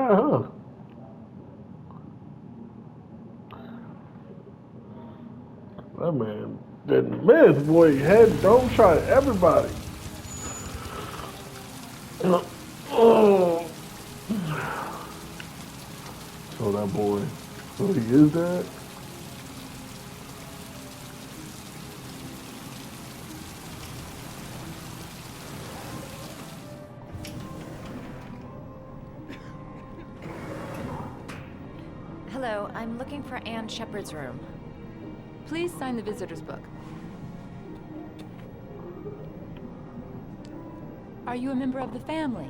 try her. That man, boy, had don't try everybody. Oh, so that boy, so he is that. Hello, I'm looking for Anne Shepard's room. Please sign the visitor's book. Are you a member of the family?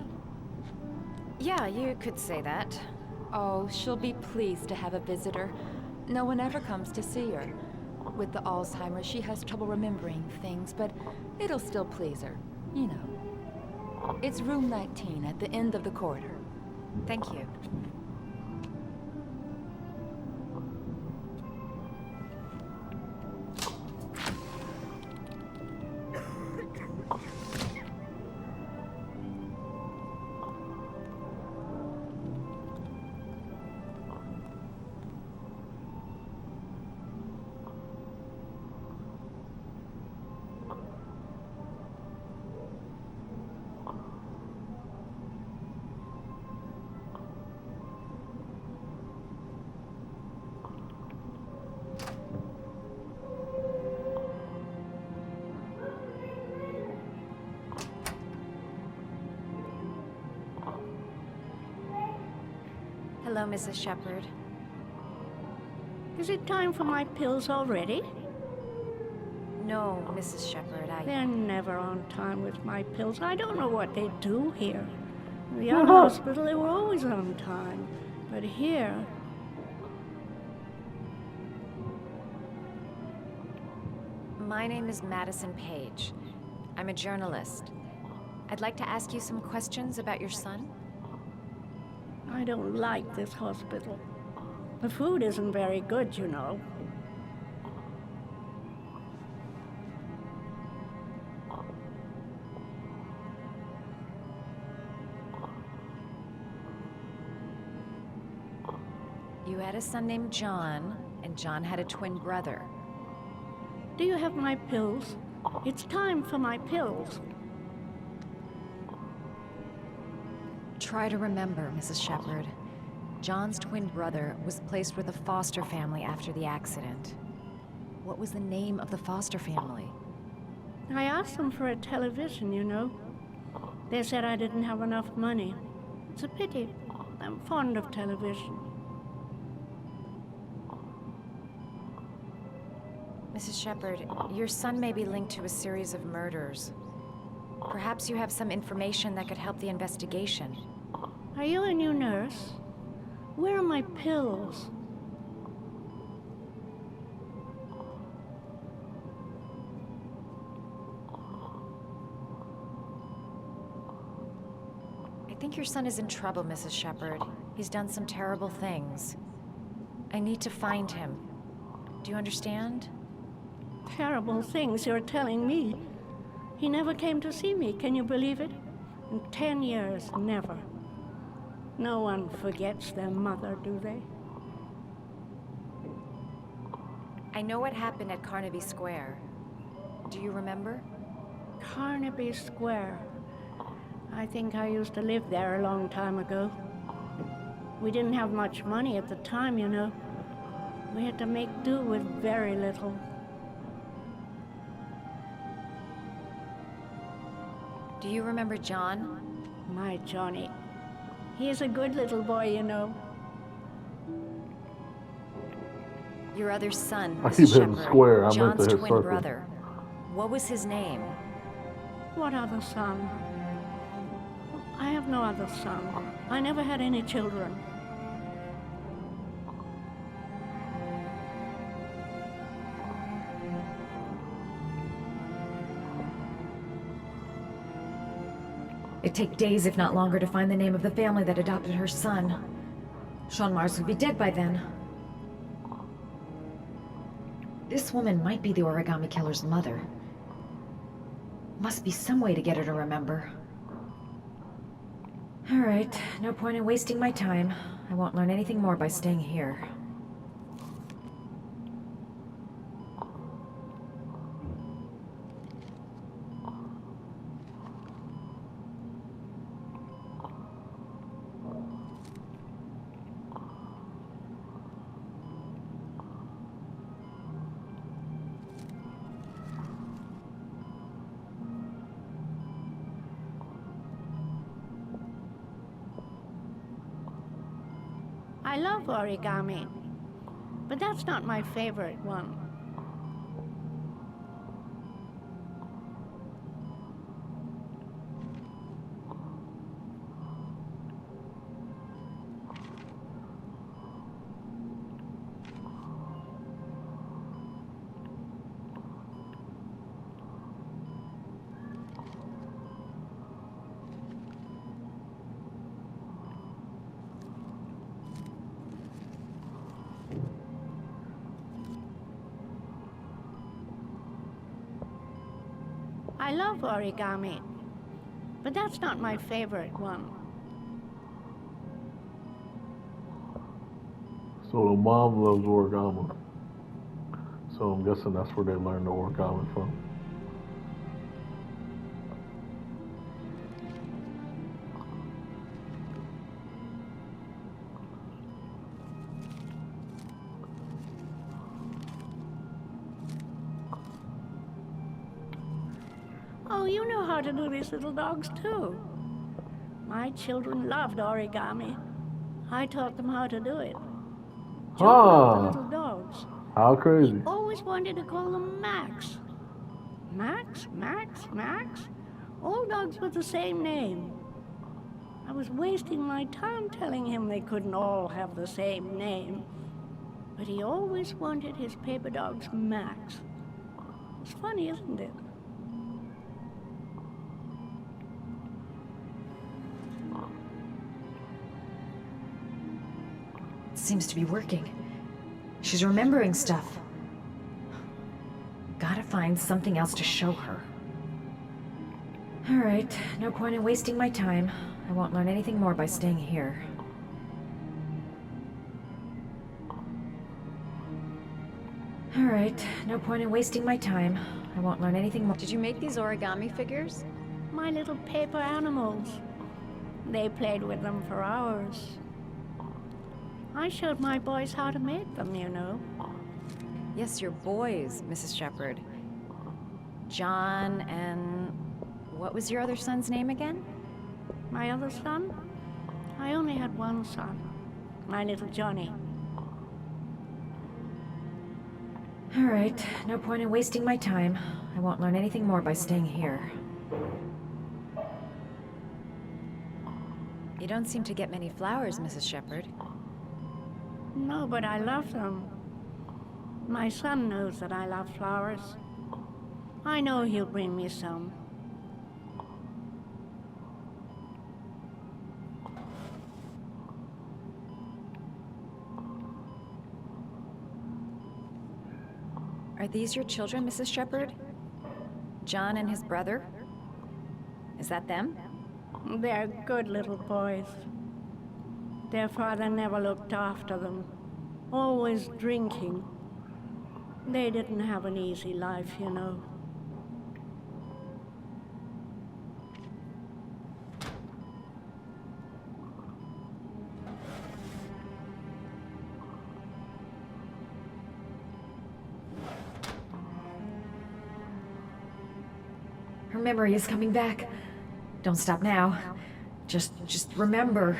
Yeah, you could say that. Oh, she'll be pleased to have a visitor. No one ever comes to see her. With the Alzheimer's, she has trouble remembering things, but it'll still please her. You know. It's room 19 at the end of the corridor. Thank you. Hello, Mrs. Shepard. Is it time for my pills already? No, Mrs. Shepard, They're never on time with my pills. I don't know what they do here. In the other hospital, they were always on time. But here... My name is Madison Page. I'm a journalist. I'd like to ask you some questions about your son. I don't like this hospital. The food isn't very good, you know. You had a son named John, and John had a twin brother. Do you have my pills? It's time for my pills. Try to remember, Mrs. Shepard. John's twin brother was placed with a foster family after the accident. What was the name of the foster family? I asked them for a television, you know. They said I didn't have enough money. It's a pity. I'm fond of television. Mrs. Shepard, your son may be linked to a series of murders. Perhaps you have some information that could help the investigation. Are you a new nurse? Where are my pills? I think your son is in trouble, Mrs. Shepard. He's done some terrible things. I need to find him. Do you understand? Terrible things you're telling me. He never came to see me, can you believe it? In 10 years, never. No one forgets their mother, do they? I know what happened at Carnaby Square. Do you remember? Carnaby Square. I think I used to live there a long time ago. We didn't have much money at the time, you know. We had to make do with very little. Do you remember John? My Johnny. He is a good little boy, you know. Your other son, I Mrs. keep hitting Shepard, square. I meant John's to hit twin circle. brother. What was his name? What other son? I have no other son. I never had any children. It'd take days, if not longer, to find the name of the family that adopted her son. Sean Mars would be dead by then. This woman might be the origami killer's mother. Must be some way to get her to remember. Alright, no point in wasting my time. I won't learn anything more by staying here. I love origami, but that's not my favorite one. I love origami, but that's not my favorite one. So the mom loves origami. So I'm guessing that's where they learned the origami from. Oh, you know how to do these little dogs too. My children loved origami. I taught them how to do it. Joe loved the little dogs. How crazy. Always wanted to call them Max. Max, Max, Max. All dogs with the same name. I was wasting my time telling him they couldn't all have the same name. But he always wanted his paper dogs Max. It's funny, isn't it? Seems to be working. She's remembering stuff. Gotta find something else to show her. Alright, no point in wasting my time. I won't learn anything more by staying here. Alright, no point in wasting my time. I won't learn anything more. Did you make these origami figures? My little paper animals. They played with them for hours. I showed my boys how to make them, you know. Yes, your boys, Mrs. Shepherd. John and... what was your other son's name again? My other son? I only had one son. My little Johnny. Alright, no point in wasting my time. I won't learn anything more by staying here. You don't seem to get many flowers, Mrs. Shepherd. No, but I love them. My son knows that I love flowers. I know he'll bring me some. Are these your children, Mrs. Shepherd? John and his brother? Is that them? They're good little boys. Their father never looked after them, always drinking. They didn't have an easy life, you know. Her memory is coming back. Don't stop now. Just remember.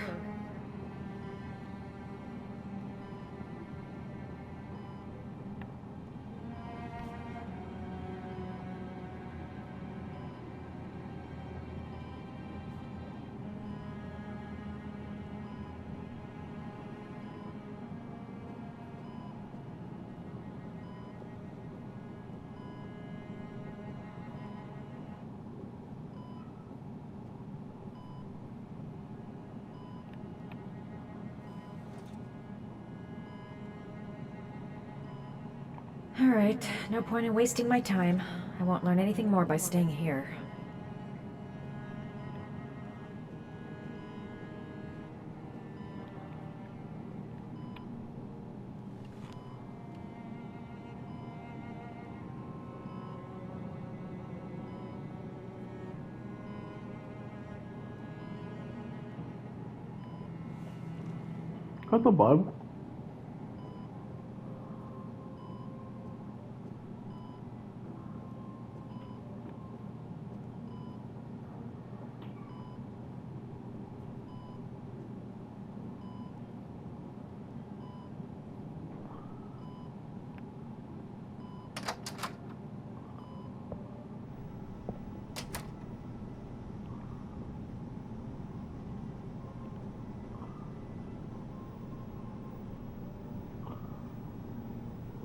Alright, no point in wasting my time. I won't learn anything more by staying here. Got the Bible.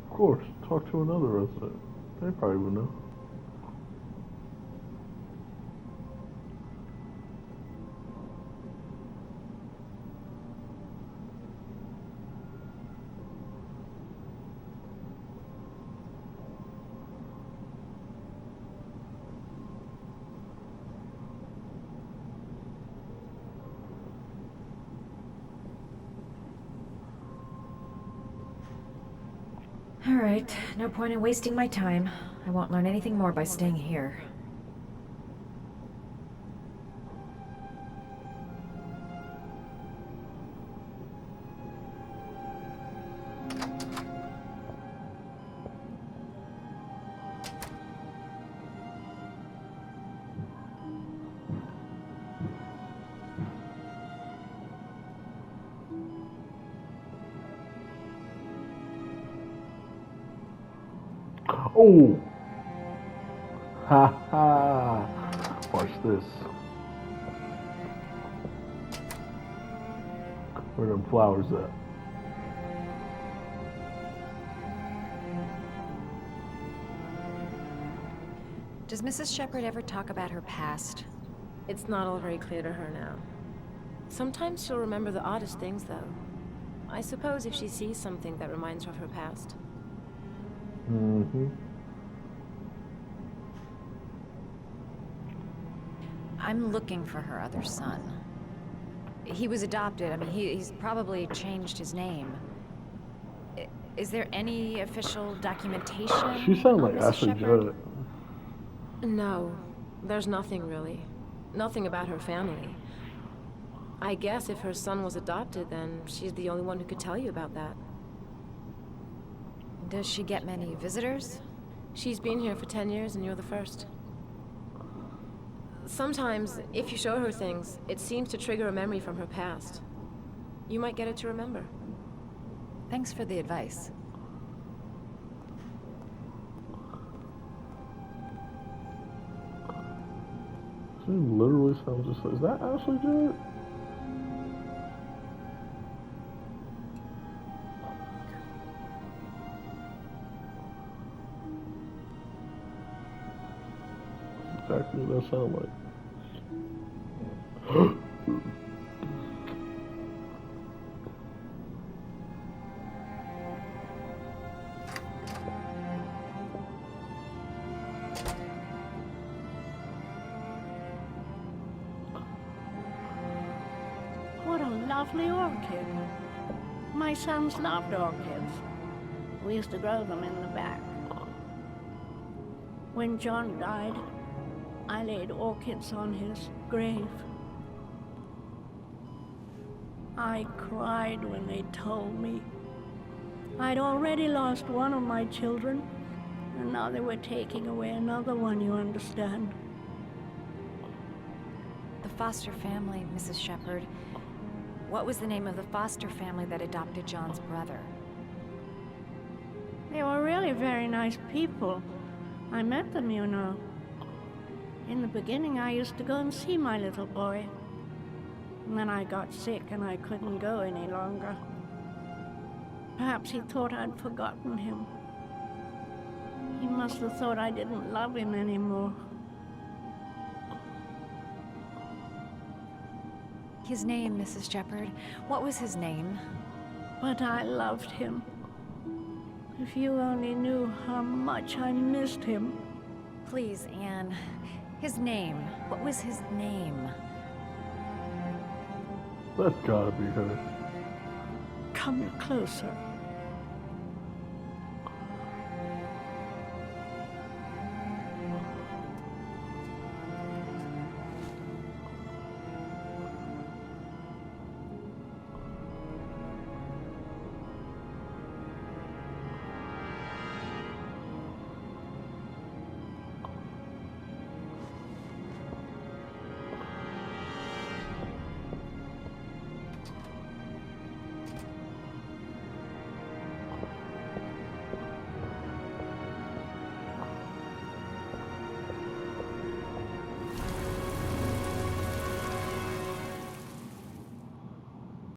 Of course, talk to another resident. They probably would know. All right, no point in wasting my time. I won't learn anything more by staying here. Oh! Ha ha! Watch this. Where them flowers at? Does Mrs. Shepherd ever talk about her past? It's not all very clear to her now. Sometimes she'll remember the oddest things, though. I suppose if she sees something that reminds her of her past. Mm-hmm. I'm looking for her other son. He was adopted. I mean, he's probably changed his name. Is there any official documentation? She sounds like on Mrs. Ashley Shepherd? Judd. No, there's nothing really. Nothing about her family. I guess if her son was adopted, then she's the only one who could tell you about that. Does she get many visitors? She's been here for 10 years and you're the first. Sometimes, if you show her things, it seems to trigger a memory from her past. You might get her to remember. Thanks for the advice. She literally sounds just like, is that Ashley Judd? Exactly what that sound like. What a lovely orchid. My sons loved orchids. We used to grow them in the back. When John died, I laid orchids on his grave. I cried when they told me I'd already lost one of my children, and now they were taking away another one, you understand. The foster family, Mrs. Shepherd. What was the name of the foster family that adopted John's brother? They were really very nice people. I met them, you know. In the beginning, I used to go and see my little boy. And then I got sick and I couldn't go any longer. Perhaps he thought I'd forgotten him. He must have thought I didn't love him anymore. His name, Mrs. Shepherd. What was his name? But I loved him. If you only knew how much I missed him. Please, Anne. His name. What was his name? That's gotta be her. Come closer.